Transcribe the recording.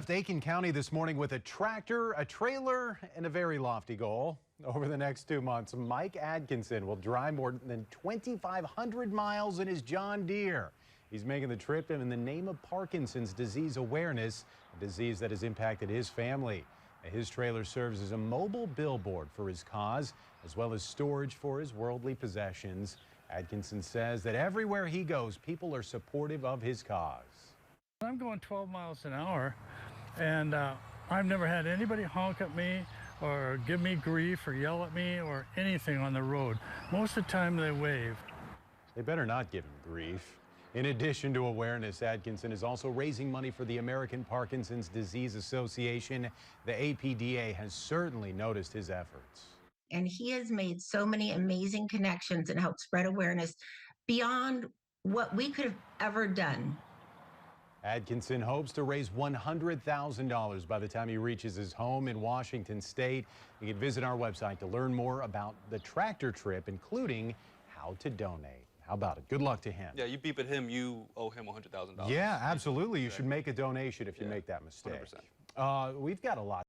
left Aiken County this morning with a tractor, a trailer, and a very lofty goal. Over the next 2 months, Mike Atkinson will drive more than 2,500 miles in his John Deere. He's making the trip in the name of Parkinson's disease awareness, a disease that has impacted his family. His trailer serves as a mobile billboard for his cause, as well as storage for his worldly possessions. Atkinson says that everywhere he goes, people are supportive of his cause. I'm going 12 miles an hour, and I've never had anybody honk at me or give me grief or yell at me or anything on the road. Most of the time they wave. They better not give him grief. In addition to awareness, Atkinson is also raising money for the American Parkinson's Disease Association. The APDA has certainly noticed his efforts. And he has made so many amazing connections and helped spread awareness beyond what we could have ever done. Atkinson hopes to raise $100,000 by the time he reaches his home in Washington State. You can visit our website to learn more about the tractor trip, including how to donate. How about it? Good luck to him. Yeah, you beep at him, you owe him $100,000. Yeah, absolutely. You should make a donation if you make that mistake. 100%. We've got a lot.